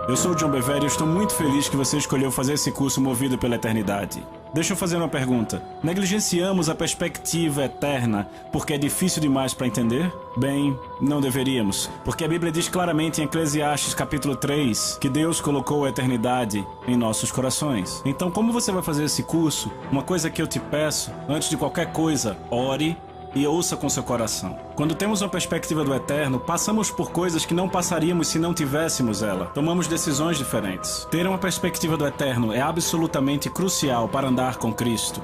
Eu sou o John Bevere e estou muito feliz que você escolheu fazer esse curso Movido pela Eternidade. Deixa eu fazer uma pergunta. Negligenciamos a perspectiva eterna porque é difícil demais para entender? Bem, não deveríamos, porque a Bíblia diz claramente em Eclesiastes capítulo 3 que Deus colocou a eternidade em nossos corações. Então, como você vai fazer esse curso? Uma coisa que eu te peço, antes de qualquer coisa, ore e ouça com seu coração. Quando temos uma perspectiva do eterno, passamos por coisas que não passaríamos se não tivéssemos ela. Tomamos decisões diferentes. Ter uma perspectiva do eterno é absolutamente crucial para andar com Cristo.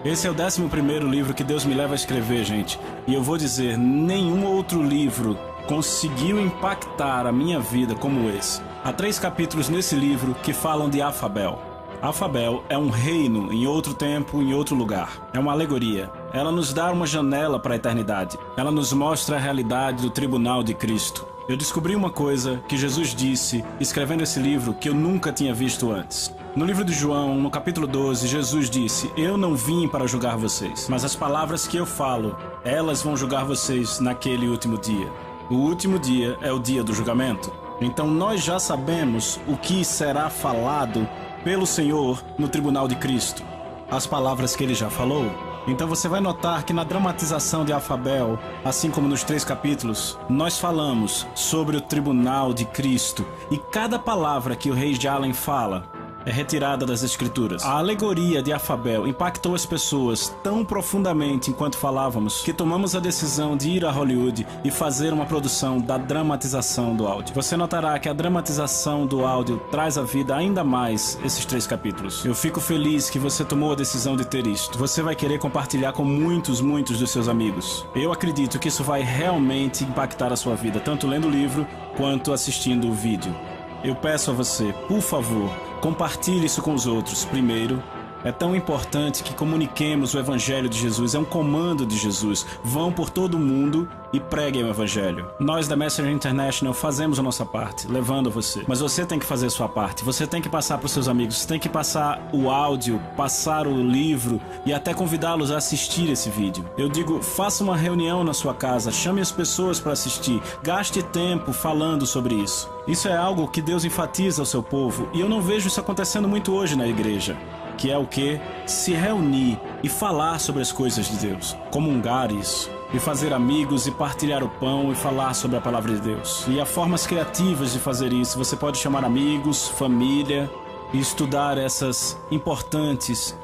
Esse é o 11º livro que Deus me leva a escrever, gente. E eu vou dizer, nenhum outro livro conseguiu impactar a minha vida como esse. Há 3 capítulos nesse livro que falam de Afabel. Afabel é um reino em outro tempo, em outro lugar. É uma alegoria. Ela nos dá uma janela para a eternidade. Ela nos mostra a realidade do tribunal de Cristo. Eu descobri uma coisa que Jesus disse, escrevendo esse livro, que eu nunca tinha visto antes. No livro de João, no capítulo 12, Jesus disse: "Eu não vim para julgar vocês, mas as palavras que eu falo, elas vão julgar vocês naquele último dia." O último dia é o dia do julgamento. Então nós já sabemos o que será falado pelo Senhor no tribunal de Cristo, as palavras que ele já falou. Então você vai notar que na dramatização de Afabel, assim como nos 3 capítulos, nós falamos sobre o tribunal de Cristo, e cada palavra que o rei Jalen fala é retirada das Escrituras. A alegoria de Afabel impactou as pessoas tão profundamente enquanto falávamos que tomamos a decisão de ir a Hollywood e fazer uma produção da dramatização do áudio. Você notará que a dramatização do áudio traz à vida ainda mais esses 3 capítulos. Eu fico feliz que você tomou a decisão de ter isto. Você vai querer compartilhar com muitos dos seus amigos. Eu acredito que isso vai realmente impactar a sua vida, tanto lendo o livro quanto assistindo o vídeo. Eu peço a você, por favor, compartilhe isso com os outros. Primeiro, é tão importante que comuniquemos o Evangelho de Jesus. É um comando de Jesus. Vão por todo o mundo e preguem o Evangelho. Nós da Messenger International fazemos a nossa parte, levando você. Mas você tem que fazer a sua parte. Você tem que passar para os seus amigos. Você tem que passar o áudio, passar o livro e até convidá-los a assistir esse vídeo. Eu digo, faça uma reunião na sua casa. Chame as pessoas para assistir. Gaste tempo falando sobre isso. Isso é algo que Deus enfatiza ao seu povo. E eu não vejo isso acontecendo muito hoje na igreja. Que é o que? Se reunir e falar sobre as coisas de Deus. Comungar isso. E fazer amigos e partilhar o pão e falar sobre a palavra de Deus. E há formas criativas de fazer isso. Você pode chamar amigos, família e estudar essas importantes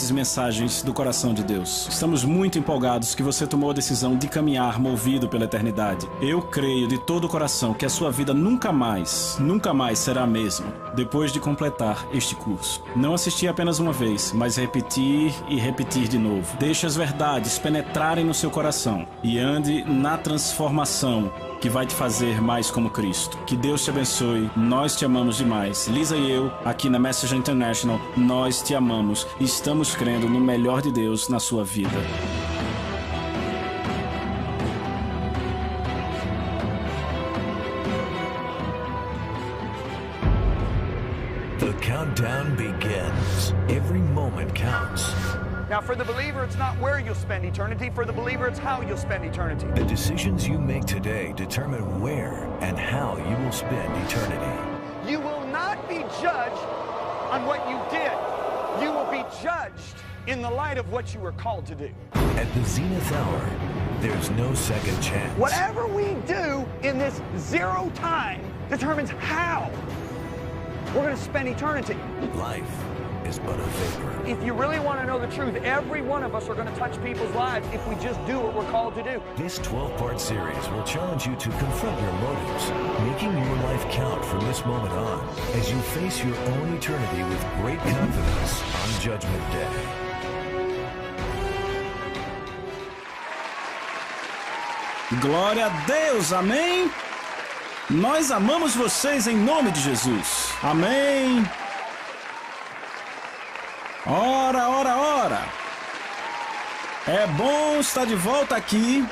mensagens do coração de Deus. Estamos muito empolgados que você tomou a decisão de caminhar movido pela eternidade. Eu creio de todo o coração que a sua vida nunca mais será a mesma depois de completar este curso. Não assistir apenas uma vez, mas repetir e repetir de novo. Deixe as verdades penetrarem no seu coração e ande na transformação que vai te fazer mais como Cristo. Que Deus te abençoe. Nós te amamos demais. Lisa e eu, aqui na Messenger International, nós te amamos e estamos crendo no melhor de Deus na sua vida. The countdown begins. Every moment counts. Now, for the believer, it's not where you'll spend eternity. For the believer, it's how you'll spend eternity. The decisions you make today determine where and how you will spend eternity. You will not be judged on what you did. You will be judged in the light of what you were called to do. At the zenith hour, there's no second chance. Whatever we do in this zero time determines how we're going to spend eternity. Life is but a vapor. If you really want to know the truth, every one of us are going to touch people's lives if we just do what we're called to do. This 12-part series will challenge you to confront your motives, making your life count from this moment on as you face your own eternity with great confidence on Judgment Day. Glória a Deus, amém? Nós amamos vocês em nome de Jesus. Amém. Ora, ora, ora. É bom estar de volta aqui.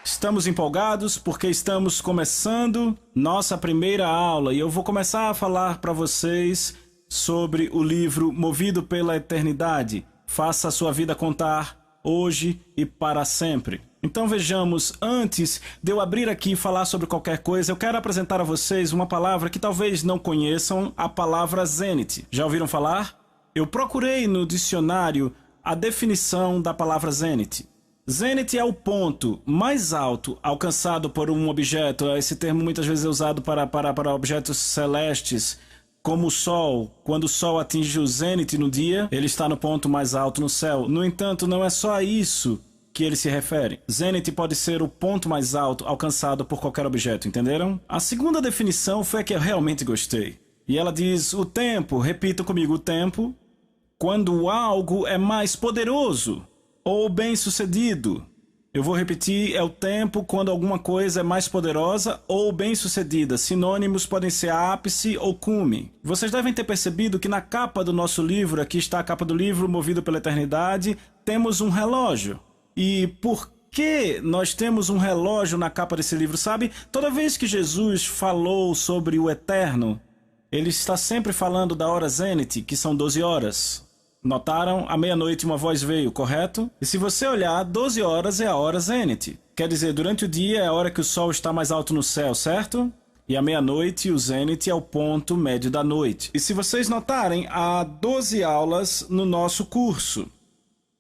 Estamos empolgados porque estamos começando nossa primeira aula e eu vou começar a falar para vocês sobre o livro Movido pela Eternidade. Faça a sua vida contar hoje e para sempre. Então vejamos, antes de eu abrir aqui e falar sobre qualquer coisa, eu quero apresentar a vocês uma palavra que talvez não conheçam, a palavra zenith. Já ouviram falar? Eu procurei no dicionário a definição da palavra zenith. Zenith é o ponto mais alto alcançado por um objeto. Esse termo muitas vezes é usado para objetos celestes, como o Sol. Quando o Sol atinge o zênite no dia, ele está no ponto mais alto no céu. No entanto, não é só a isso que ele se refere. Zênite pode ser o ponto mais alto alcançado por qualquer objeto, entenderam? A segunda definição foi a que eu realmente gostei. E ela diz: o tempo, repita comigo, o tempo, quando algo é mais poderoso ou bem-sucedido. Eu vou repetir, é o tempo quando alguma coisa é mais poderosa ou bem-sucedida. Sinônimos podem ser ápice ou cume. Vocês devem ter percebido que na capa do nosso livro, aqui está a capa do livro Movido pela Eternidade, temos um relógio. E por que nós temos um relógio na capa desse livro, sabe? Toda vez que Jesus falou sobre o eterno, ele está sempre falando da hora zênite, que são 12 horas. Notaram? À meia-noite uma voz veio, correto? E se você olhar, 12 horas é a hora zênite. Quer dizer, durante o dia é a hora que o sol está mais alto no céu, certo? E à meia-noite o zênite é o ponto médio da noite. E se vocês notarem, há 12 aulas no nosso curso.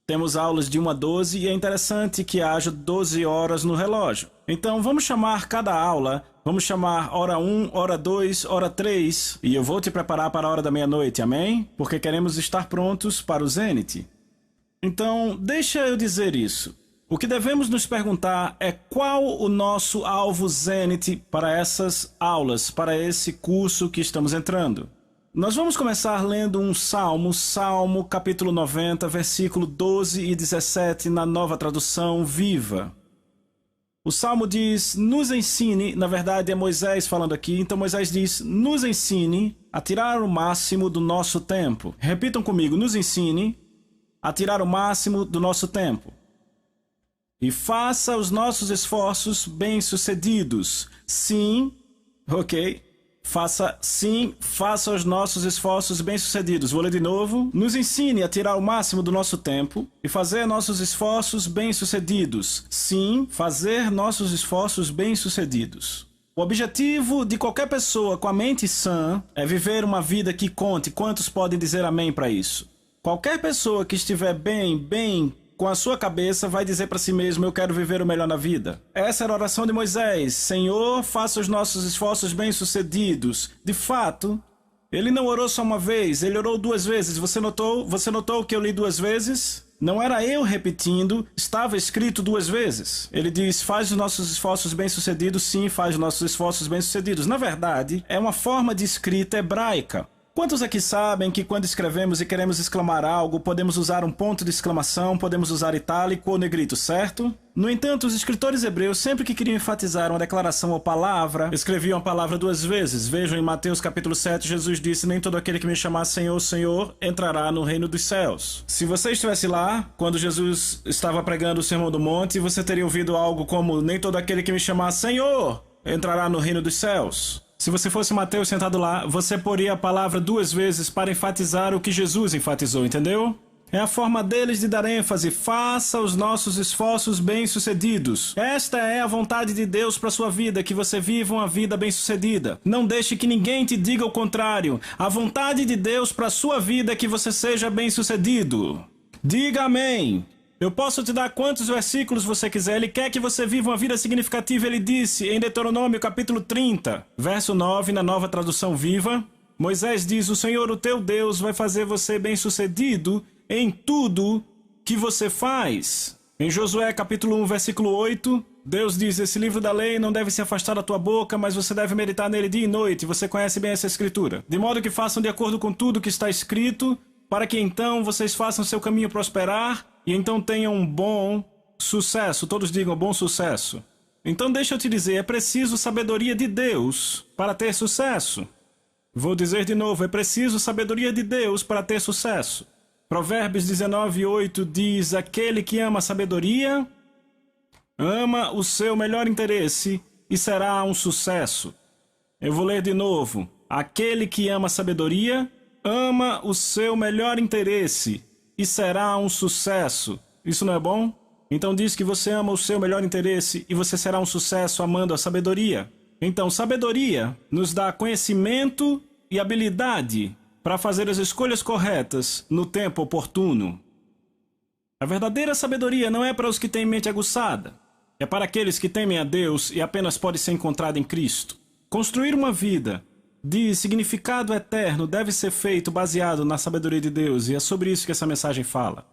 Temos aulas de 1 a 12 e é interessante que haja 12 horas no relógio. Então vamos chamar cada aula, vamos chamar hora 1, hora 2, hora 3 e eu vou te preparar para a hora da meia-noite, amém? Porque queremos estar prontos para o zênite. Então deixa eu dizer isso. O que devemos nos perguntar é qual o nosso alvo zênite para essas aulas, para esse curso que estamos entrando. Nós vamos começar lendo um Salmo capítulo 90, versículo 12 e 17, na Nova Tradução Viva. O Salmo diz, nos ensine, na verdade é Moisés falando aqui, então Moisés diz, nos ensine a tirar o máximo do nosso tempo. Repitam comigo, nos ensine a tirar o máximo do nosso tempo. E faça os nossos esforços bem-sucedidos. Sim, ok. Faça os nossos esforços bem-sucedidos. Vou ler de novo. Nos ensine a tirar o máximo do nosso tempo e fazer nossos esforços bem-sucedidos. Sim, fazer nossos esforços bem-sucedidos. O objetivo de qualquer pessoa com a mente sã é viver uma vida que conte. Quantos podem dizer amém para isso? Qualquer pessoa que estiver bem com a sua cabeça vai dizer para si mesmo, eu quero viver o melhor na vida. Essa era a oração de Moisés. Senhor, faça os nossos esforços bem-sucedidos. De fato, ele não orou só uma vez, ele orou 2 vezes. Você notou que eu li 2 vezes? Não era eu repetindo, estava escrito 2 vezes. Ele diz, faz os nossos esforços bem-sucedidos. Sim, faz os nossos esforços bem-sucedidos. Na verdade, é uma forma de escrita hebraica. Quantos aqui sabem que quando escrevemos e queremos exclamar algo, podemos usar um ponto de exclamação, podemos usar itálico ou negrito, certo? No entanto, os escritores hebreus, sempre que queriam enfatizar uma declaração ou palavra, escreviam a palavra 2 vezes. Vejam em Mateus capítulo 7, Jesus disse, nem todo aquele que me chamar Senhor, Senhor, entrará no reino dos céus. Se você estivesse lá, quando Jesus estava pregando o Sermão do Monte, você teria ouvido algo como, nem todo aquele que me chamar Senhor, entrará no reino dos céus. Se você fosse Mateus sentado lá, você poria a palavra 2 vezes para enfatizar o que Jesus enfatizou, entendeu? É a forma deles de dar ênfase. Faça os nossos esforços bem-sucedidos. Esta é a vontade de Deus para sua vida, que você viva uma vida bem-sucedida. Não deixe que ninguém te diga o contrário. A vontade de Deus para sua vida é que você seja bem-sucedido. Diga amém. Eu posso te dar quantos versículos você quiser. Ele quer que você viva uma vida significativa. Ele disse em Deuteronômio capítulo 30, verso 9, na Nova Tradução Viva. Moisés diz, o Senhor, o teu Deus, vai fazer você bem-sucedido em tudo que você faz. Em Josué capítulo 1, versículo 8, Deus diz, esse livro da lei não deve se afastar da tua boca, mas você deve meditar nele dia e noite. Você conhece bem essa escritura. De modo que façam de acordo com tudo que está escrito, para que então vocês façam seu caminho prosperar e então tenham um bom sucesso. Todos digam bom sucesso. Então deixa eu te dizer, é preciso sabedoria de Deus para ter sucesso. Vou dizer de novo, é preciso sabedoria de Deus para ter sucesso. Provérbios 19:8 diz, aquele que ama a sabedoria, ama o seu melhor interesse e será um sucesso. Eu vou ler de novo. Aquele que ama a sabedoria, ama o seu melhor interesse e será um sucesso. Isso não é bom? Então diz que você ama o seu melhor interesse e você será um sucesso amando a sabedoria. Então, sabedoria nos dá conhecimento e habilidade para fazer as escolhas corretas no tempo oportuno. A verdadeira sabedoria não é para os que têm mente aguçada. É para aqueles que temem a Deus e apenas pode ser encontrada em Cristo. Construir uma vida de significado eterno deve ser feito baseado na sabedoria de Deus, e é sobre isso que essa mensagem fala.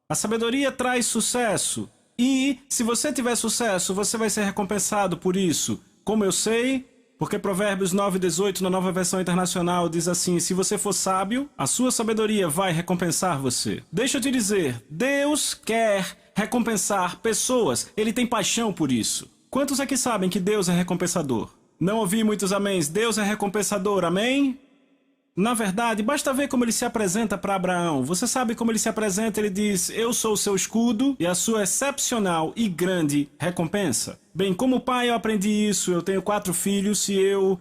A sabedoria traz sucesso, e se você tiver sucesso, você vai ser recompensado por isso. Como eu sei? Porque Provérbios 9:18 na Nova Versão Internacional diz assim: se você for sábio, a sua sabedoria vai recompensar você. Deixa eu te dizer, Deus quer recompensar pessoas. Ele tem paixão por isso. Quantos aqui sabem que Deus é recompensador? Não ouvi muitos améns. Deus é recompensador, amém? Na verdade, basta ver como ele se apresenta para Abraão. Você sabe como ele se apresenta? Ele diz: eu sou o seu escudo e a sua excepcional e grande recompensa. Bem, como pai eu aprendi isso. Eu tenho 4 filhos e eu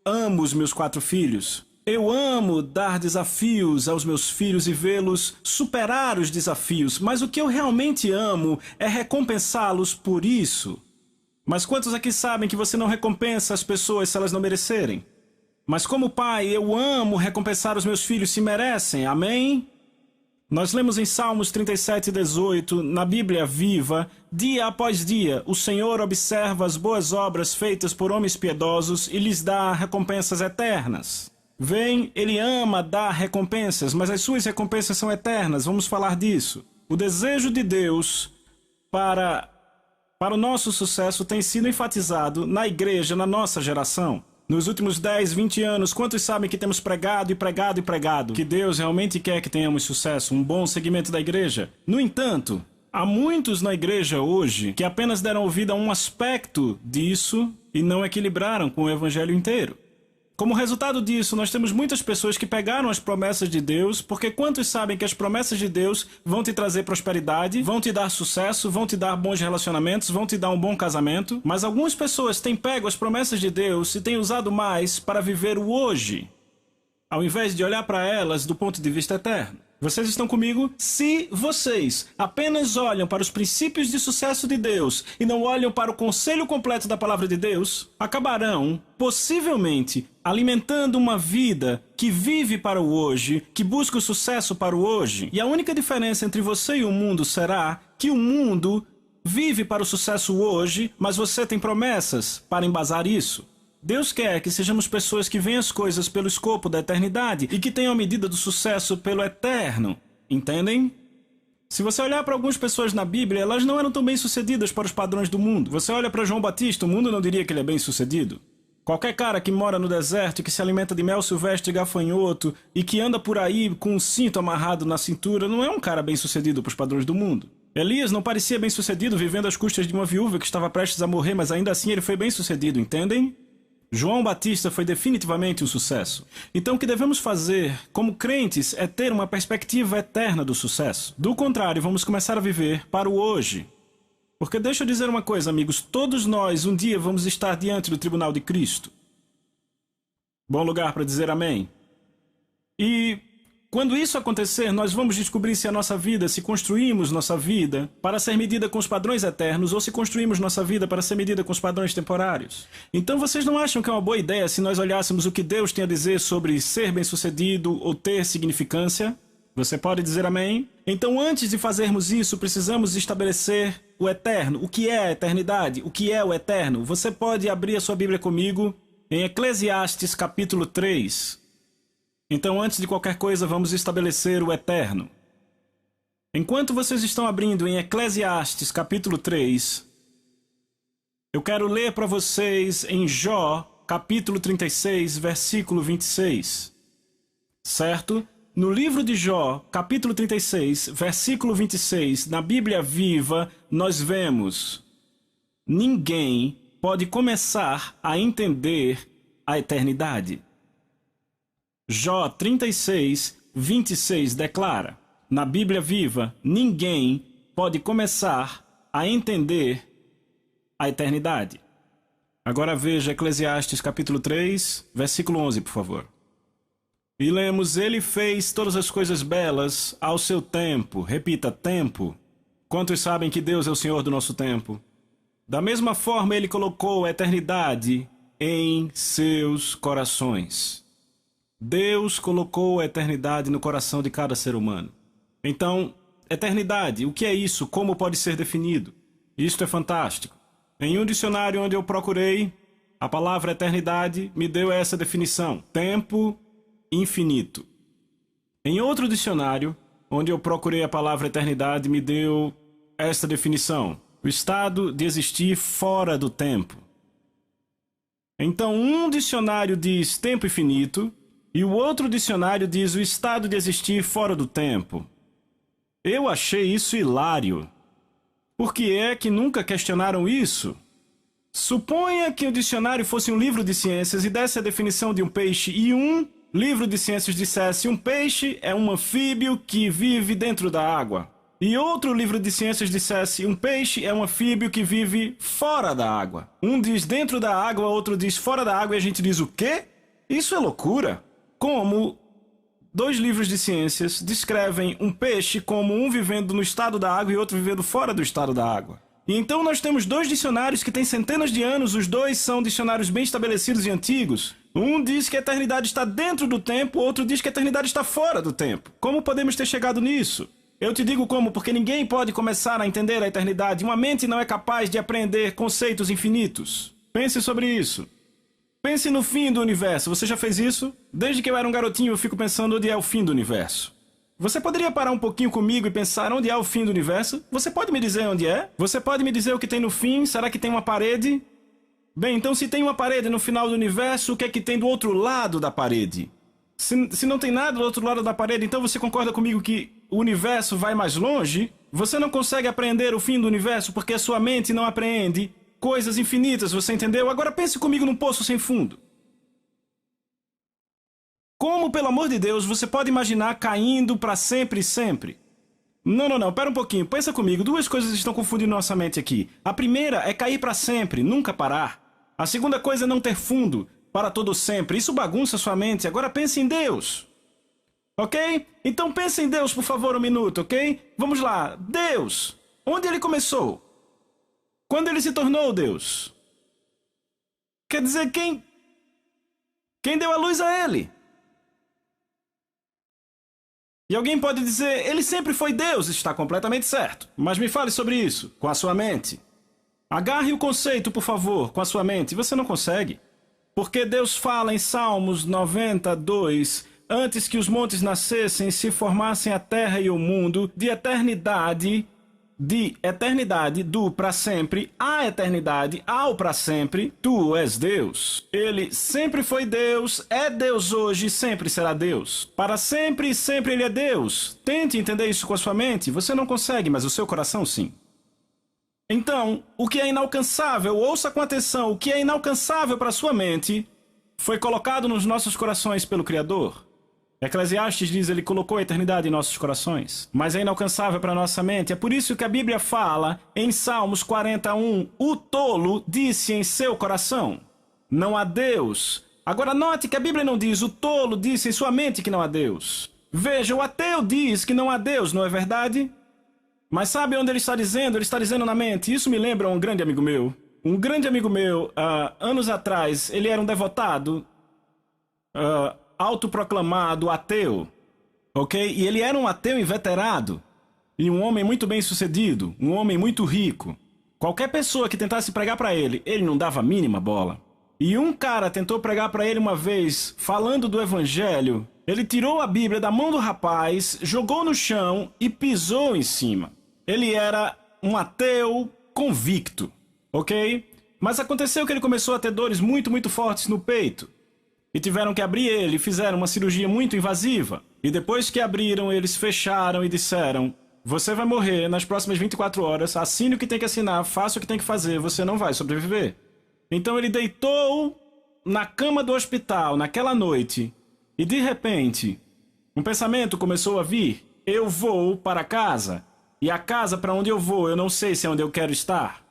amo os meus 4 filhos. Eu amo dar desafios aos meus filhos e vê-los superar os desafios. Mas o que eu realmente amo é recompensá-los por isso. Mas quantos aqui sabem que você não recompensa as pessoas se elas não merecerem? Mas como pai, eu amo recompensar os meus filhos se merecem, amém? Nós lemos em Salmos 37:18, na Bíblia Viva: dia após dia, o Senhor observa as boas obras feitas por homens piedosos e lhes dá recompensas eternas. Vem, ele ama dar recompensas, mas as suas recompensas são eternas, vamos falar disso. O desejo de Deus para o nosso sucesso tem sido enfatizado na igreja, na nossa geração. Nos últimos 10, 20 anos, quantos sabem que temos pregado e pregado e pregado que Deus realmente quer que tenhamos sucesso, um bom segmento da igreja? No entanto, há muitos na igreja hoje que apenas deram ouvido a um aspecto disso e não equilibraram com o evangelho inteiro. Como resultado disso, nós temos muitas pessoas que pegaram as promessas de Deus, porque quantos sabem que as promessas de Deus vão te trazer prosperidade, vão te dar sucesso, vão te dar bons relacionamentos, vão te dar um bom casamento, mas algumas pessoas têm pego as promessas de Deus e têm usado mais para viver o hoje, ao invés de olhar para elas do ponto de vista eterno. Vocês estão comigo? Se vocês apenas olham para os princípios de sucesso de Deus e não olham para o conselho completo da palavra de Deus, acabarão, possivelmente, alimentando uma vida que vive para o hoje, que busca o sucesso para o hoje. E a única diferença entre você e o mundo será que o mundo vive para o sucesso hoje, mas você tem promessas para embasar isso. Deus quer que sejamos pessoas que veem as coisas pelo escopo da eternidade e que tenham a medida do sucesso pelo eterno. Entendem? Se você olhar para algumas pessoas na Bíblia, elas não eram tão bem-sucedidas para os padrões do mundo. Você olha para João Batista, o mundo não diria que ele é bem-sucedido. Qualquer cara que mora no deserto, que se alimenta de mel silvestre e gafanhoto e que anda por aí com um cinto amarrado na cintura, não é um cara bem-sucedido para os padrões do mundo. Elias não parecia bem-sucedido vivendo às custas de uma viúva que estava prestes a morrer, mas ainda assim ele foi bem-sucedido, entendem? João Batista foi definitivamente um sucesso. Então o que devemos fazer como crentes é ter uma perspectiva eterna do sucesso. Do contrário, vamos começar a viver para o hoje. Porque deixa eu dizer uma coisa, amigos, todos nós um dia vamos estar diante do tribunal de Cristo. Bom lugar para dizer amém. E quando isso acontecer, nós vamos descobrir se a nossa vida, se construímos nossa vida para ser medida com os padrões eternos ou se construímos nossa vida para ser medida com os padrões temporários. Então vocês não acham que é uma boa ideia se nós olhássemos o que Deus tem a dizer sobre ser bem-sucedido ou ter significância? Você pode dizer amém? Então antes de fazermos isso, precisamos estabelecer o eterno. O que é a eternidade? O que é o eterno? Você pode abrir a sua Bíblia comigo em Eclesiastes capítulo 3. Então, antes de qualquer coisa, vamos estabelecer o eterno. Enquanto vocês estão abrindo em Eclesiastes capítulo 3, eu quero ler para vocês em Jó capítulo 36, versículo 26. Certo? No livro de Jó, capítulo 36, versículo 26, na Bíblia Viva, nós vemos: ninguém pode começar a entender a eternidade. Jó 36, 26 declara, na Bíblia Viva, ninguém pode começar a entender a eternidade. Agora veja Eclesiastes capítulo 3, versículo 11, por favor. E lemos: ele fez todas as coisas belas ao seu tempo. Repita, tempo. Quantos sabem que Deus é o Senhor do nosso tempo? Da mesma forma, Ele colocou a eternidade em seus corações. Deus colocou a eternidade no coração de cada ser humano. Então, eternidade, o que é isso? Como pode ser definido? Isto é fantástico. Em um dicionário onde eu procurei, a palavra eternidade me deu essa definição: tempo infinito. Em outro dicionário, onde eu procurei a palavra eternidade, me deu esta definição: o estado de existir fora do tempo. Então, um dicionário diz tempo infinito e o outro dicionário diz o estado de existir fora do tempo. Eu achei isso hilário. Por que é que nunca questionaram isso? Suponha que o dicionário fosse um livro de ciências e desse a definição de um peixe e um livro de ciências dissesse: um peixe é um anfíbio que vive dentro da água. E outro livro de ciências dissesse: um peixe é um anfíbio que vive fora da água. Um diz dentro da água, outro diz fora da água, e a gente diz o quê? Isso é loucura. Como dois livros de ciências descrevem um peixe como um vivendo no estado da água e outro vivendo fora do estado da água. E então nós temos dois dicionários que têm centenas de anos, os dois são dicionários bem estabelecidos e antigos. Um diz que a eternidade está dentro do tempo, outro diz que a eternidade está fora do tempo. Como podemos ter chegado nisso? Eu te digo como, porque ninguém pode começar a entender a eternidade. Uma mente não é capaz de apreender conceitos infinitos. Pense sobre isso. Pense no fim do universo. Você já fez isso? Desde que eu era um garotinho, eu fico pensando onde é o fim do universo. Você poderia parar um pouquinho comigo e pensar onde é o fim do universo? Você pode me dizer onde é? Você pode me dizer o que tem no fim? Será que tem uma parede? Bem, então se tem uma parede no final do universo, o que é que tem do outro lado da parede? Se não tem nada do outro lado da parede, então você concorda comigo que o universo vai mais longe? Você não consegue apreender o fim do universo porque a sua mente não apreende coisas infinitas, você entendeu? Agora pense comigo num poço sem fundo. Como, pelo amor de Deus, você pode imaginar caindo para sempre e sempre? Não, pera um pouquinho, pensa comigo, duas coisas estão confundindo nossa mente aqui. A primeira é cair para sempre, nunca parar. A segunda coisa é não ter fundo, para todo sempre. Isso bagunça sua mente. Agora pense em Deus. Ok? Então pense em Deus, por favor, um minuto, ok? Vamos lá. Deus. Onde ele começou? Quando ele se tornou Deus? Quer dizer, quem deu a luz a ele? E alguém pode dizer, ele sempre foi Deus. Está completamente certo. Mas me fale sobre isso, com a sua mente. Agarre o conceito, por favor, com a sua mente. Você não consegue. Porque Deus fala em Salmos 92, antes que os montes nascessem, se formassem a terra e o mundo, de eternidade, do para sempre, a eternidade, ao para sempre, tu és Deus. Ele sempre foi Deus, é Deus hoje e sempre será Deus. Para sempre e sempre ele é Deus. Tente entender isso com a sua mente, você não consegue, mas o seu coração sim. Então, o que é inalcançável, ouça com atenção, o que é inalcançável para sua mente, foi colocado nos nossos corações pelo Criador. Eclesiastes diz, ele colocou a eternidade em nossos corações, mas é inalcançável para nossa mente. É por isso que a Bíblia fala, em Salmos 41, o tolo disse em seu coração, não há Deus. Agora note que a Bíblia não diz, o tolo disse em sua mente que não há Deus. Veja, o ateu diz que não há Deus, não é verdade? Mas sabe onde ele está dizendo? Ele está dizendo na mente. Isso me lembra um grande amigo meu. Um grande amigo meu, anos atrás, ele era um devotado, autoproclamado ateu, ok? E ele era um ateu inveterado. E um homem muito bem sucedido, um homem muito rico. Qualquer pessoa que tentasse pregar para ele, ele não dava a mínima bola. E um cara tentou pregar para ele uma vez, falando do evangelho. Ele tirou a Bíblia da mão do rapaz, jogou no chão e pisou em cima. Ele era um ateu convicto, ok? Mas aconteceu que ele começou a ter dores muito fortes no peito. E tiveram que abrir ele, e fizeram uma cirurgia muito invasiva. E depois que abriram, eles fecharam e disseram, você vai morrer nas próximas 24 horas, assine o que tem que assinar, faça o que tem que fazer, você não vai sobreviver. Então ele deitou na cama do hospital naquela noite e de repente um pensamento começou a vir, eu vou para casa. E a casa para onde eu vou, eu não sei se é onde eu quero estar.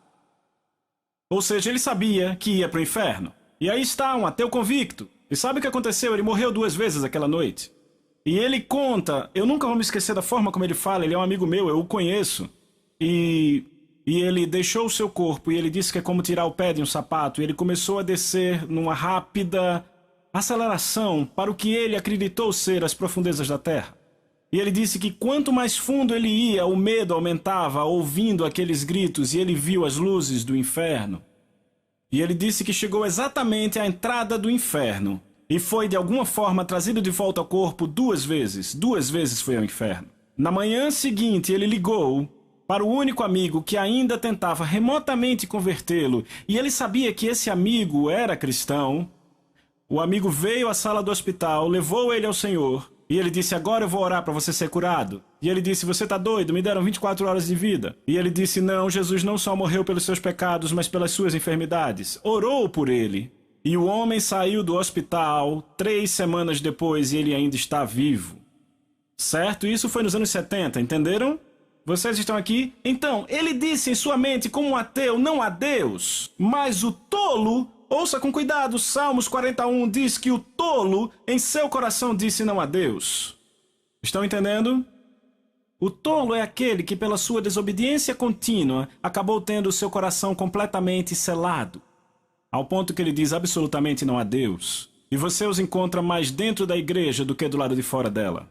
Ou seja, ele sabia que ia para o inferno. E aí está, um ateu convicto. E sabe o que aconteceu? Ele morreu 2 vezes aquela noite. E ele conta, eu nunca vou me esquecer da forma como ele fala, ele é um amigo meu, eu o conheço. e ele deixou o seu corpo, e ele disse que é como tirar o pé de um sapato, e ele começou a descer numa rápida aceleração para o que ele acreditou ser as profundezas da terra. E ele disse que quanto mais fundo ele ia, o medo aumentava, ouvindo aqueles gritos, e ele viu as luzes do inferno. E ele disse que chegou exatamente à entrada do inferno, e foi de alguma forma trazido de volta ao corpo 2 vezes. 2 vezes foi ao inferno. Na manhã seguinte, ele ligou para o único amigo que ainda tentava remotamente convertê-lo, e ele sabia que esse amigo era cristão. O amigo veio à sala do hospital, levou ele ao Senhor, e ele disse: agora eu vou orar para você ser curado. E ele disse: você tá doido? Me deram 24 horas de vida. E ele disse: não, Jesus não só morreu pelos seus pecados, mas pelas suas enfermidades. Orou por ele. E o homem saiu do hospital 3 semanas depois e ele ainda está vivo. Certo? Isso foi nos anos 70, entenderam? Vocês estão aqui? Então, ele disse em sua mente como um ateu: não há Deus. Mas o tolo, ouça com cuidado, Salmos 41 diz que o tolo em seu coração disse não a Deus. Estão entendendo? O tolo é aquele que pela sua desobediência contínua acabou tendo o seu coração completamente selado, ao ponto que ele diz absolutamente não a Deus. E você os encontra mais dentro da igreja do que do lado de fora dela.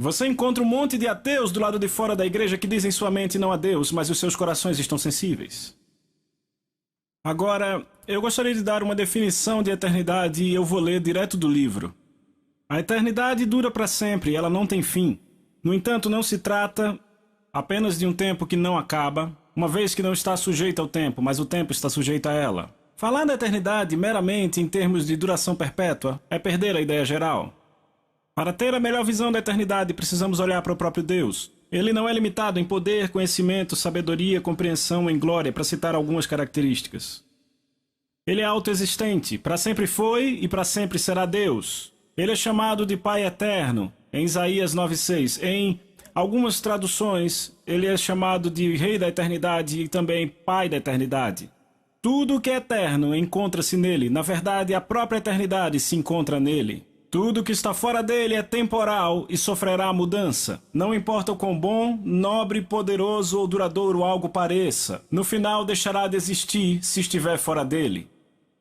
Você encontra um monte de ateus do lado de fora da igreja que dizem em sua mente não a Deus, mas os seus corações estão sensíveis. Agora, eu gostaria de dar uma definição de eternidade e eu vou ler direto do livro. A eternidade dura para sempre e ela não tem fim. No entanto, não se trata apenas de um tempo que não acaba, uma vez que não está sujeita ao tempo, mas o tempo está sujeito a ela. Falar da eternidade meramente em termos de duração perpétua é perder a ideia geral. Para ter a melhor visão da eternidade, precisamos olhar para o próprio Deus. Ele não é limitado em poder, conhecimento, sabedoria, compreensão, em glória, para citar algumas características. Ele é autoexistente, para sempre foi e para sempre será Deus. Ele é chamado de Pai Eterno, em Isaías 9:6. Em algumas traduções, ele é chamado de Rei da Eternidade e também Pai da Eternidade. Tudo o que é eterno encontra-se nele. Na verdade, a própria eternidade se encontra nele. Tudo que está fora dele é temporal e sofrerá mudança. Não importa o quão bom, nobre, poderoso ou duradouro algo pareça. No final deixará de existir se estiver fora dele.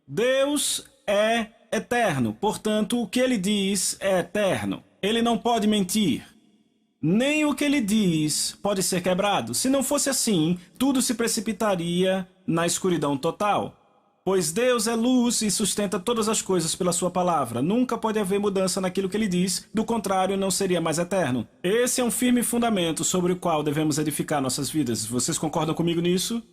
Deus é eterno, portanto, o que ele diz é eterno. Ele não pode mentir. Nem o que ele diz pode ser quebrado. Se não fosse assim, tudo se precipitaria na escuridão total. Pois Deus é luz e sustenta todas as coisas pela sua palavra. Nunca pode haver mudança naquilo que ele diz, do contrário não seria mais eterno. Esse é um firme fundamento sobre o qual devemos edificar nossas vidas. Vocês concordam comigo nisso?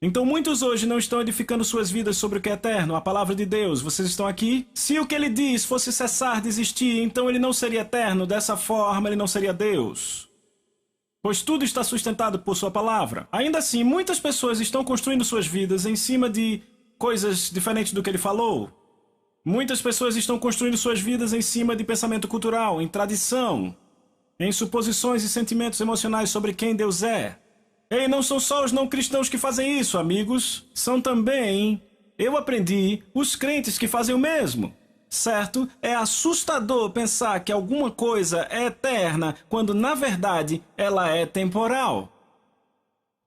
Então muitos hoje não estão edificando suas vidas sobre o que é eterno, a palavra de Deus. Vocês estão aqui? Se o que ele diz fosse cessar de existir, então ele não seria eterno. Dessa forma, ele não seria Deus. Pois tudo está sustentado por sua palavra. Ainda assim, muitas pessoas estão construindo suas vidas em cima de coisas diferentes do que ele falou. Muitas pessoas estão construindo suas vidas em cima de pensamento cultural, em tradição, em suposições e sentimentos emocionais sobre quem Deus é. E não são só os não cristãos que fazem isso, amigos. São também, eu aprendi, os crentes que fazem o mesmo. Certo? É assustador pensar que alguma coisa é eterna quando, na verdade, ela é temporal.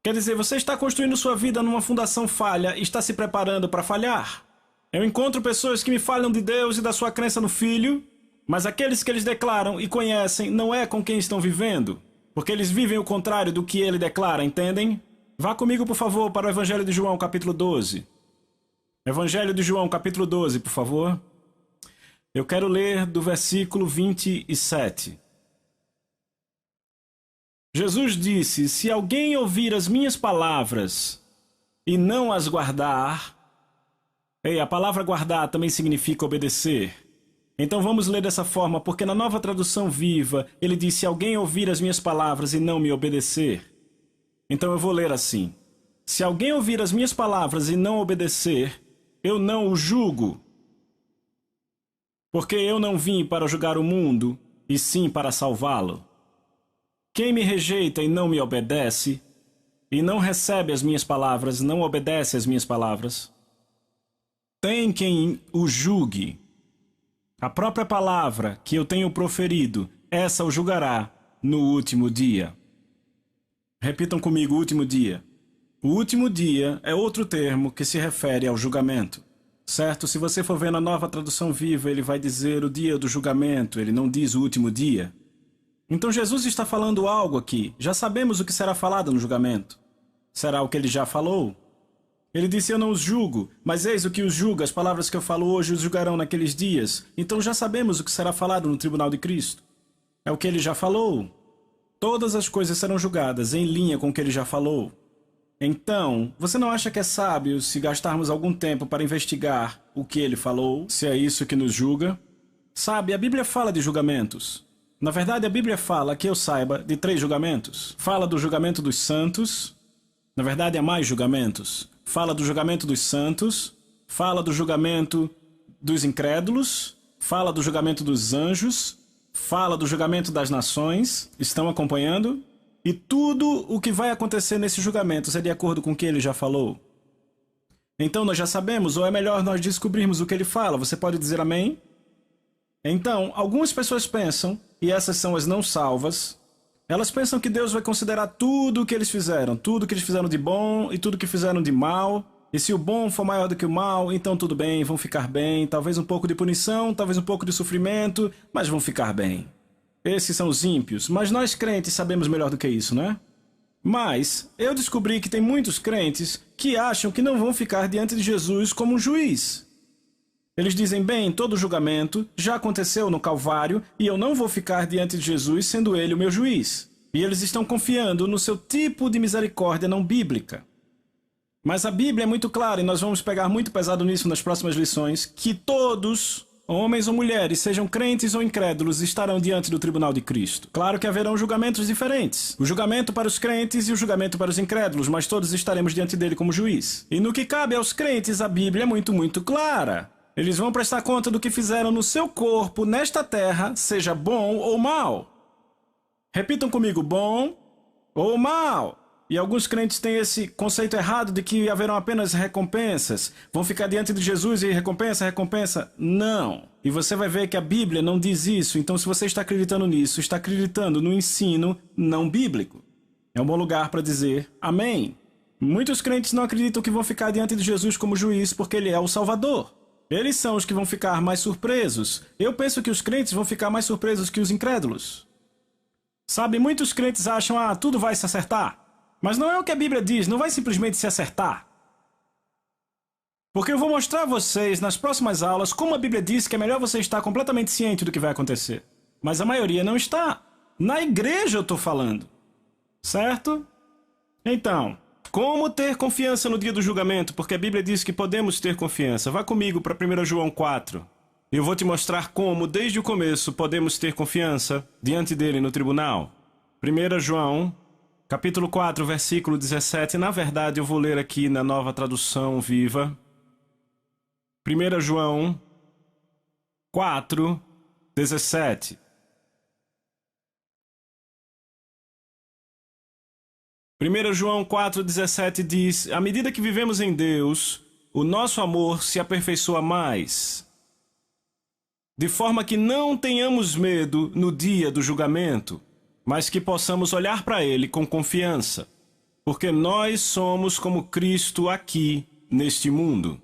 Quer dizer, você está construindo sua vida numa fundação falha e está se preparando para falhar. Eu encontro pessoas que me falam de Deus e da sua crença no Filho, mas aqueles que eles declaram e conhecem não é com quem estão vivendo, porque eles vivem o contrário do que ele declara, entendem? Vá comigo, por favor, para o Evangelho de João, capítulo 12. Evangelho de João, capítulo 12, por favor. Eu quero ler do versículo 27. Jesus disse: se alguém ouvir as minhas palavras e não as guardar... a palavra guardar também significa obedecer. Então vamos ler dessa forma, porque na Nova Tradução Viva, ele diz: se alguém ouvir as minhas palavras e não me obedecer. Então eu vou ler assim: se alguém ouvir as minhas palavras e não obedecer, eu não o julgo. Porque eu não vim para julgar o mundo, e sim para salvá-lo. Quem me rejeita e não me obedece, e não recebe as minhas palavras, não obedece às minhas palavras, tem quem o julgue. A própria palavra que eu tenho proferido, essa o julgará no último dia. Repitam comigo: último dia. O último dia é outro termo que se refere ao julgamento. Certo? Se você for ver na Nova Tradução Viva, ele vai dizer o dia do julgamento, ele não diz o último dia. Então Jesus está falando algo aqui. Já sabemos o que será falado no julgamento. Será o que ele já falou? Ele disse: eu não os julgo, mas eis o que os julga, as palavras que eu falo hoje os julgarão naqueles dias. Então já sabemos o que será falado no tribunal de Cristo. É o que ele já falou. Todas as coisas serão julgadas em linha com o que ele já falou. Então, você não acha que é sábio se gastarmos algum tempo para investigar o que ele falou, se é isso que nos julga? Sabe, a Bíblia fala de julgamentos. Na verdade, a Bíblia fala, que eu saiba, de 3 julgamentos. Fala do julgamento dos santos. Na verdade, há mais julgamentos. Fala do julgamento dos santos. Fala do julgamento dos incrédulos. Fala do julgamento dos anjos. Fala do julgamento das nações. Estão acompanhando? E tudo o que vai acontecer nesse julgamento é de acordo com o que ele já falou. Então nós já sabemos, ou é melhor nós descobrirmos o que ele fala. Você pode dizer amém? Então, algumas pessoas pensam, e essas são as não salvas, elas pensam que Deus vai considerar tudo o que eles fizeram, tudo que eles fizeram de bom e tudo que fizeram de mal. E se o bom for maior do que o mal, então tudo bem, vão ficar bem. Talvez um pouco de punição, talvez um pouco de sofrimento, mas vão ficar bem. Esses são os ímpios, mas nós crentes sabemos melhor do que isso, não é? Mas eu descobri que tem muitos crentes que acham que não vão ficar diante de Jesus como um juiz. Eles dizem: bem, todo julgamento já aconteceu no Calvário e eu não vou ficar diante de Jesus sendo ele o meu juiz. E eles estão confiando no seu tipo de misericórdia não bíblica. Mas a Bíblia é muito clara, e nós vamos pegar muito pesado nisso nas próximas lições, que todos, homens ou mulheres, sejam crentes ou incrédulos, estarão diante do tribunal de Cristo. Claro que haverão julgamentos diferentes. O julgamento para os crentes e o julgamento para os incrédulos, mas todos estaremos diante dele como juiz. E no que cabe aos crentes, a Bíblia é muito clara. Eles vão prestar conta do que fizeram no seu corpo, nesta terra, seja bom ou mal. Repitam comigo: bom ou mal. E alguns crentes têm esse conceito errado de que haverão apenas recompensas. Vão ficar diante de Jesus e recompensa? Não. E você vai ver que a Bíblia não diz isso. Então, se você está acreditando nisso, está acreditando no ensino não bíblico. É um bom lugar para dizer amém. Muitos crentes não acreditam que vão ficar diante de Jesus como juiz porque ele é o Salvador. Eles são os que vão ficar mais surpresos. Eu penso que os crentes vão ficar mais surpresos que os incrédulos. Sabe, muitos crentes acham: tudo vai se acertar. Mas não é o que a Bíblia diz, não vai simplesmente se acertar. Porque eu vou mostrar a vocês nas próximas aulas como a Bíblia diz que é melhor você estar completamente ciente do que vai acontecer. Mas a maioria não está. Na igreja eu estou falando. Certo? Então, como ter confiança no dia do julgamento? Porque a Bíblia diz que podemos ter confiança. Vá comigo para 1 João 4. Eu vou te mostrar como, desde o começo, podemos ter confiança diante dele no tribunal. 1 João Capítulo 4, versículo 17, na verdade eu vou ler aqui na Nova Tradução Viva. 1 João 4, 17. 1 João 4, 17 diz: à medida que vivemos em Deus, o nosso amor se aperfeiçoa mais, de forma que não tenhamos medo no dia do julgamento, mas que possamos olhar para ele com confiança, porque nós somos como Cristo aqui neste mundo.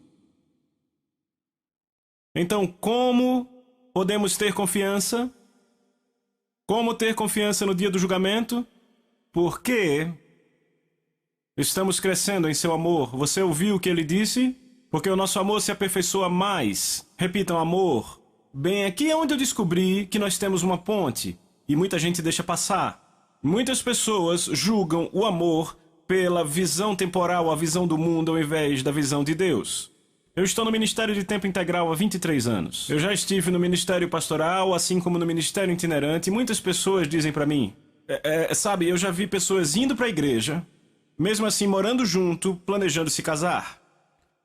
Então, como podemos ter confiança? Como ter confiança no dia do julgamento? Porque estamos crescendo em seu amor. Você ouviu o que ele disse? Porque o nosso amor se aperfeiçoa mais. Repitam: amor. Bem, aqui é onde eu descobri que nós temos uma ponte. E muita gente deixa passar. Muitas pessoas julgam o amor pela visão temporal, a visão do mundo, ao invés da visão de Deus. Eu estou no Ministério de Tempo Integral há 23 anos. Eu já estive no Ministério Pastoral, assim como no Ministério Itinerante, e muitas pessoas dizem para mim, sabe, eu já vi pessoas indo para a igreja, mesmo assim morando junto, planejando se casar.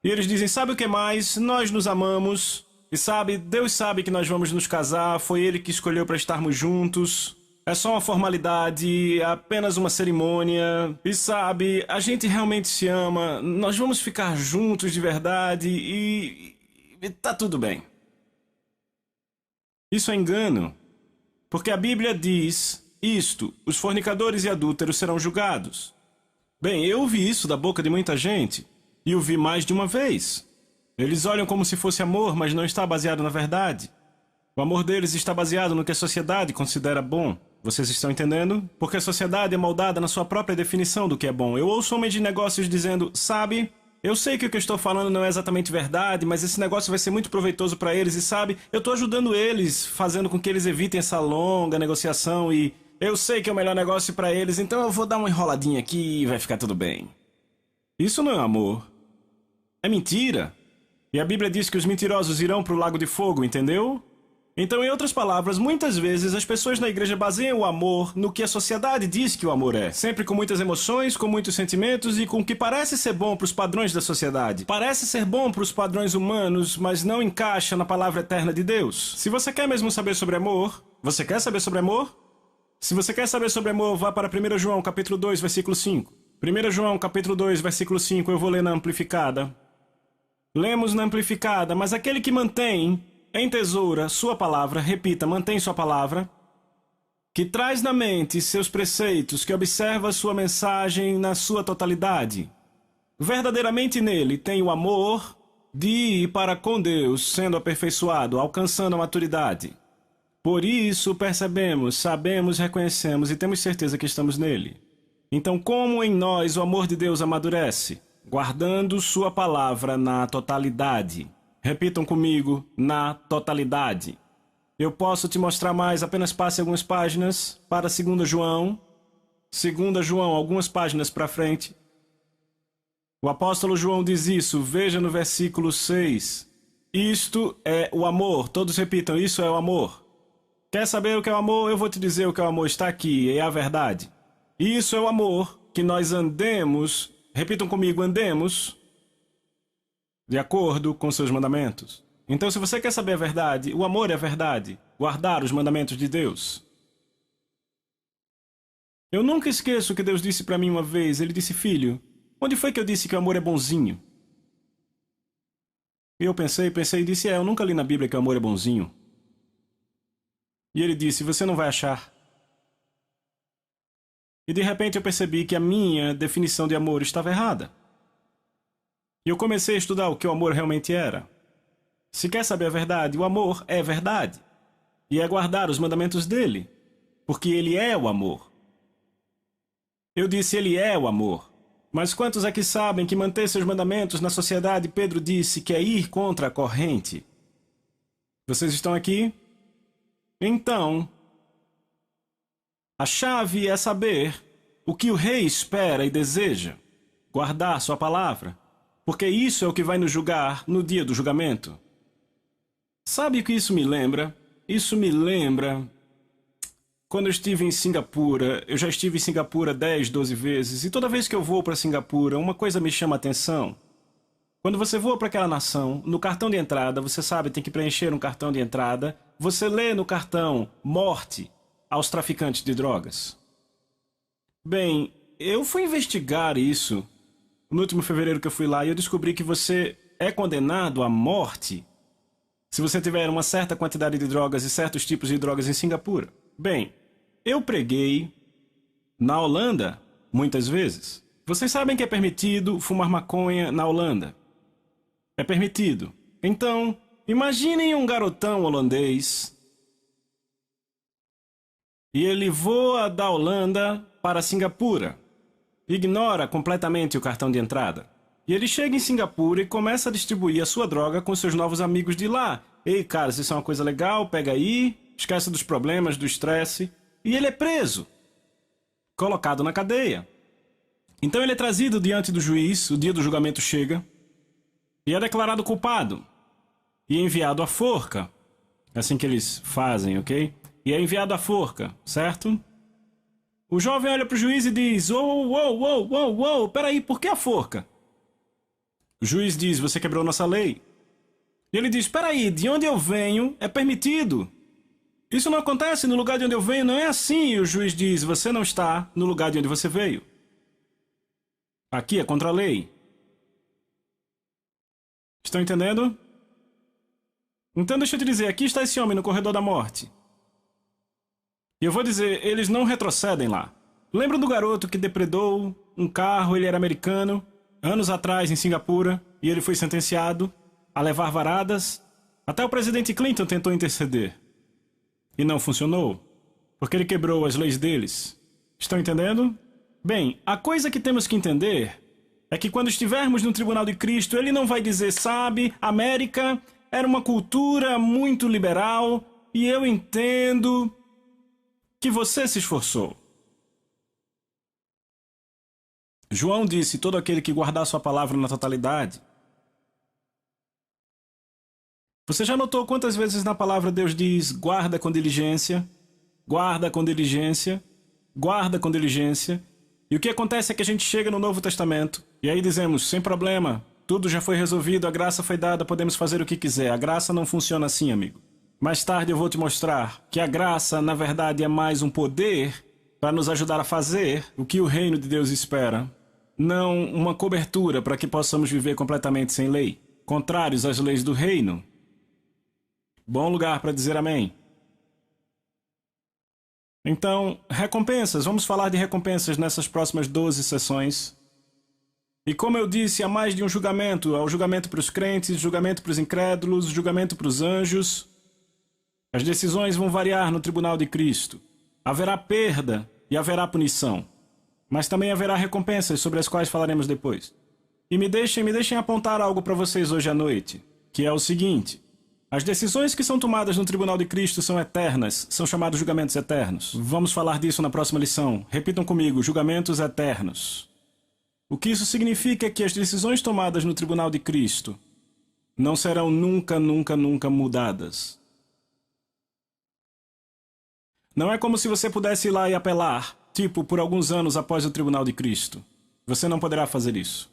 E eles dizem: sabe o que mais? Nós nos amamos. E sabe, Deus sabe que nós vamos nos casar, foi Ele que escolheu para estarmos juntos. É só uma formalidade, é apenas uma cerimônia. E sabe, a gente realmente se ama, nós vamos ficar juntos de verdade e tá tudo bem. Isso é engano, porque a Bíblia diz isto: os fornicadores e adúlteros serão julgados. Bem, eu ouvi isso da boca de muita gente, e o vi mais de uma vez. Eles olham como se fosse amor, mas não está baseado na verdade. O amor deles está baseado no que a sociedade considera bom. Vocês estão entendendo? Porque a sociedade é moldada na sua própria definição do que é bom. Eu ouço homens de negócios dizendo: sabe, eu sei que o que eu estou falando não é exatamente verdade, mas esse negócio vai ser muito proveitoso para eles e, sabe, eu estou ajudando eles, fazendo com que eles evitem essa longa negociação e eu sei que é o melhor negócio para eles, então eu vou dar uma enroladinha aqui e vai ficar tudo bem. Isso não é amor. É mentira. E a Bíblia diz que os mentirosos irão para o lago de fogo, entendeu? Então, em outras palavras, muitas vezes as pessoas na igreja baseiam o amor no que a sociedade diz que o amor é. Sempre com muitas emoções, com muitos sentimentos e com o que parece ser bom para os padrões da sociedade. Parece ser bom para os padrões humanos, mas não encaixa na palavra eterna de Deus. Se você quer mesmo saber sobre amor, você quer saber sobre amor? Se você quer saber sobre amor, vá para 1 João capítulo 2, versículo 5. 1 João capítulo 2, versículo 5, eu vou ler na amplificada. Lemos na amplificada: mas aquele que mantém em tesoura sua palavra, repita, mantém sua palavra, que traz na mente seus preceitos, que observa sua mensagem na sua totalidade. Verdadeiramente nele tem o amor de ir para com Deus, sendo aperfeiçoado, alcançando a maturidade. Por isso percebemos, sabemos, reconhecemos e temos certeza que estamos nele. Então, como em nós o amor de Deus amadurece? Guardando sua palavra na totalidade. Repitam comigo: na totalidade. Eu posso te mostrar mais, apenas passe algumas páginas para 2 João. 2 João, algumas páginas para frente. O apóstolo João diz isso, veja no versículo 6. Isto é o amor. Todos repitam: isso é o amor. Quer saber o que é o amor? Eu vou te dizer o que é o amor. Está aqui, é a verdade. Isso é o amor, que nós andemos, repitam comigo, andemos de acordo com seus mandamentos. Então, se você quer saber a verdade, o amor é a verdade. Guardar os mandamentos de Deus. Eu nunca esqueço o que Deus disse para mim uma vez. Ele disse: filho, onde foi que eu disse que o amor é bonzinho? E eu pensei e disse: eu nunca li na Bíblia que o amor é bonzinho. E ele disse: você não vai achar. E de repente eu percebi que a minha definição de amor estava errada. E eu comecei a estudar o que o amor realmente era. Se quer saber a verdade, o amor é verdade. E é guardar os mandamentos dele, porque ele é o amor. Eu disse: ele é o amor. Mas quantos aqui sabem que manter seus mandamentos na sociedade, Pedro disse, que é ir contra a corrente? Vocês estão aqui? Então, a chave é saber o que o rei espera e deseja. Guardar sua palavra. Porque isso é o que vai nos julgar no dia do julgamento. Sabe o que isso me lembra? Isso me lembra quando eu estive em Singapura. Eu já estive em Singapura 10, 12 vezes. E toda vez que eu vou para Singapura, uma coisa me chama a atenção. Quando você voa para aquela nação, no cartão de entrada, você sabe, tem que preencher um cartão de entrada. Você lê no cartão: morte aos traficantes de drogas. Bem, eu fui investigar isso no último fevereiro que eu fui lá, e eu descobri que você é condenado à morte se você tiver uma certa quantidade de drogas e certos tipos de drogas em Singapura. Bem, eu preguei na Holanda muitas vezes. Vocês sabem que é permitido fumar maconha na Holanda. É permitido. Então, imaginem um garotão holandês e ele voa da Holanda para Singapura. Ignora completamente o cartão de entrada. E ele chega em Singapura e começa a distribuir a sua droga com seus novos amigos de lá. Ei, cara, isso é uma coisa legal, pega aí, esquece dos problemas, do estresse. E ele é preso. Colocado na cadeia. Então ele é trazido diante do juiz, o dia do julgamento chega, e é declarado culpado. E é enviado à forca. É assim que eles fazem, ok? E é enviado à forca, certo? O jovem olha para o juiz e diz: peraí, por que a forca? O juiz diz: você quebrou nossa lei. E ele diz: peraí, de onde eu venho é permitido. Isso não acontece no lugar de onde eu venho, não é assim. E o juiz diz: você não está no lugar de onde você veio. Aqui é contra a lei. Estão entendendo? Então deixa eu te dizer, aqui está esse homem no corredor da morte. E eu vou dizer, eles não retrocedem lá. Lembram do garoto que depredou um carro, ele era americano, anos atrás em Singapura, e ele foi sentenciado a levar varadas? Até o presidente Clinton tentou interceder. E não funcionou, porque ele quebrou as leis deles. Estão entendendo? Bem, a coisa que temos que entender é que quando estivermos no tribunal de Cristo, ele não vai dizer, sabe, América era uma cultura muito liberal e eu entendo que você se esforçou. João disse, todo aquele que guardar sua palavra na totalidade. Você já notou quantas vezes na palavra Deus diz, guarda com diligência, guarda com diligência, guarda com diligência? E o que acontece é que a gente chega no Novo Testamento e aí dizemos, sem problema, tudo já foi resolvido, a graça foi dada, podemos fazer o que quiser. A graça não funciona assim, amigo. Mais tarde eu vou te mostrar que a graça, na verdade, é mais um poder para nos ajudar a fazer o que o reino de Deus espera. Não uma cobertura para que possamos viver completamente sem lei, contrários às leis do reino. Bom lugar para dizer amém. Então, recompensas. Vamos falar de recompensas nessas próximas 12 sessões. E como eu disse, há mais de um julgamento. Há o julgamento para os crentes, julgamento para os incrédulos, julgamento para os anjos. As decisões vão variar no tribunal de Cristo. Haverá perda e haverá punição. Mas também haverá recompensas sobre as quais falaremos depois. E me deixem apontar algo para vocês hoje à noite, que é o seguinte. As decisões que são tomadas no tribunal de Cristo são eternas, são chamados julgamentos eternos. Vamos falar disso na próxima lição. Repitam comigo, julgamentos eternos. O que isso significa é que as decisões tomadas no tribunal de Cristo não serão nunca mudadas. Não é como se você pudesse ir lá e apelar, tipo, por alguns anos após o tribunal de Cristo. Você não poderá fazer isso.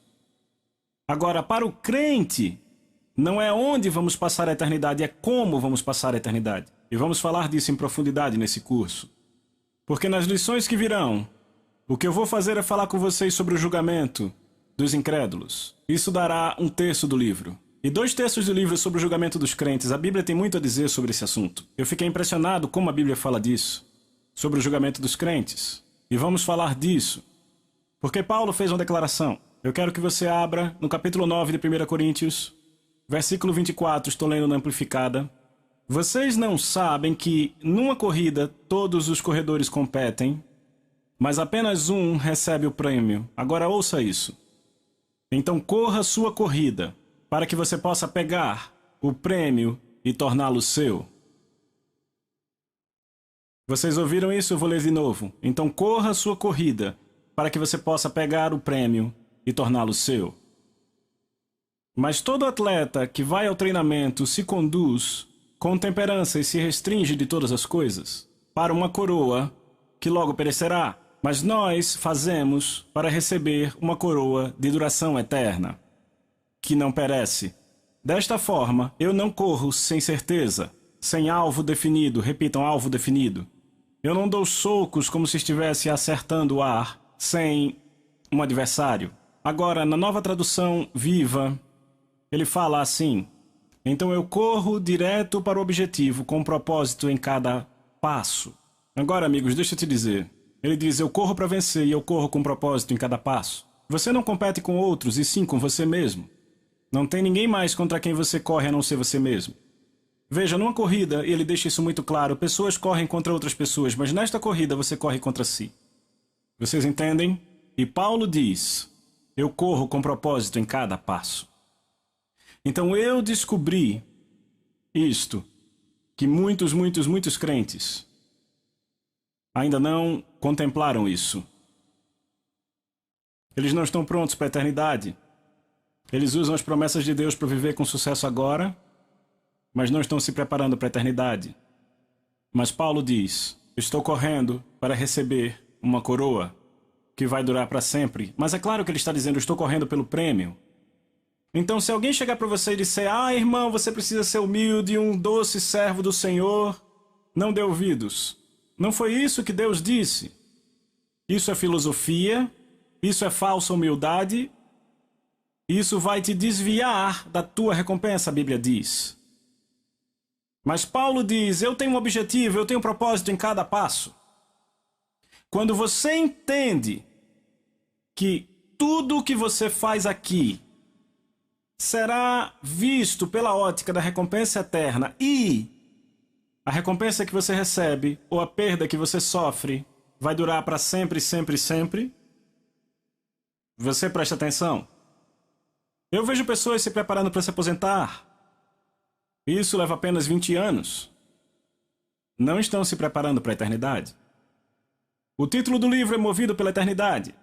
Agora, para o crente, não é onde vamos passar a eternidade, é como vamos passar a eternidade. E vamos falar disso em profundidade nesse curso. Porque nas lições que virão, o que eu vou fazer é falar com vocês sobre o julgamento dos incrédulos. Isso dará 1/3 do livro. E 2/3 do livro sobre o julgamento dos crentes. A Bíblia tem muito a dizer sobre esse assunto. Eu fiquei impressionado como a Bíblia fala disso, sobre o julgamento dos crentes. E vamos falar disso, porque Paulo fez uma declaração. Eu quero que você abra no capítulo 9 de 1 Coríntios, versículo 24, estou lendo na Amplificada. Vocês não sabem que, numa corrida, todos os corredores competem, mas apenas um recebe o prêmio. Agora ouça isso. Então corra sua corrida, para que você possa pegar o prêmio e torná-lo seu. Vocês ouviram isso? Eu vou ler de novo. Então corra sua corrida, para que você possa pegar o prêmio e torná-lo seu. Mas todo atleta que vai ao treinamento se conduz com temperança e se restringe de todas as coisas para uma coroa que logo perecerá. Mas nós fazemos para receber uma coroa de duração eterna, que não perece. Desta forma, eu não corro sem certeza, sem alvo definido. Repitam, alvo definido. Eu não dou socos como se estivesse acertando o ar, sem um adversário. Agora, na nova tradução viva, ele fala assim: então eu corro direto para o objetivo, com propósito em cada passo. Agora, amigos, deixa eu te dizer. Ele diz, eu corro para vencer e eu corro com propósito em cada passo. Você não compete com outros, e sim com você mesmo. Não tem ninguém mais contra quem você corre a não ser você mesmo. Veja, numa corrida, ele deixa isso muito claro, pessoas correm contra outras pessoas, mas nesta corrida você corre contra si. Vocês entendem? E Paulo diz, eu corro com propósito em cada passo. Então eu descobri isto, que muitos crentes ainda não contemplaram isso. Eles não estão prontos para a eternidade. Eles usam as promessas de Deus para viver com sucesso agora, mas não estão se preparando para a eternidade. Mas Paulo diz, estou correndo para receber uma coroa que vai durar para sempre. Mas é claro que ele está dizendo, estou correndo pelo prêmio. Então se alguém chegar para você e disser, irmão, você precisa ser humilde, um doce servo do Senhor, não dê ouvidos. Não foi isso que Deus disse. Isso é filosofia, isso é falsa humildade, isso vai te desviar da tua recompensa, a Bíblia diz. Mas Paulo diz, eu tenho um objetivo, eu tenho um propósito em cada passo. Quando você entende que tudo o que você faz aqui será visto pela ótica da recompensa eterna e a recompensa que você recebe ou a perda que você sofre vai durar para sempre, sempre, sempre, você presta atenção. Eu vejo pessoas se preparando para se aposentar. Isso leva apenas 20 anos. Não estão se preparando para a eternidade. O título do livro é Movido pela Eternidade.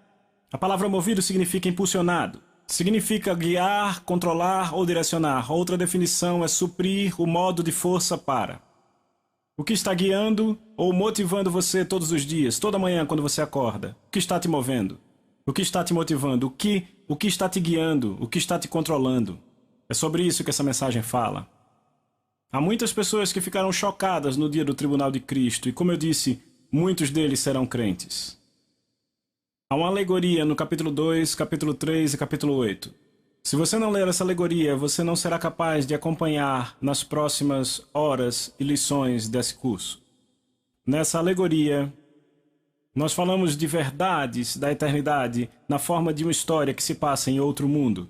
A palavra movido significa impulsionado. Significa guiar, controlar ou direcionar. Outra definição é suprir o modo de força para. O que está guiando ou motivando você todos os dias, toda manhã quando você acorda? O que está te movendo? O que está te motivando? O que está te guiando? O que está te controlando? É sobre isso que essa mensagem fala. Há muitas pessoas que ficaram chocadas no dia do tribunal de Cristo e, como eu disse, muitos deles serão crentes. Há uma alegoria no capítulo 2, capítulo 3 e capítulo 8. Se você não ler essa alegoria, você não será capaz de acompanhar nas próximas horas e lições desse curso. Nessa alegoria, nós falamos de verdades da eternidade na forma de uma história que se passa em outro mundo.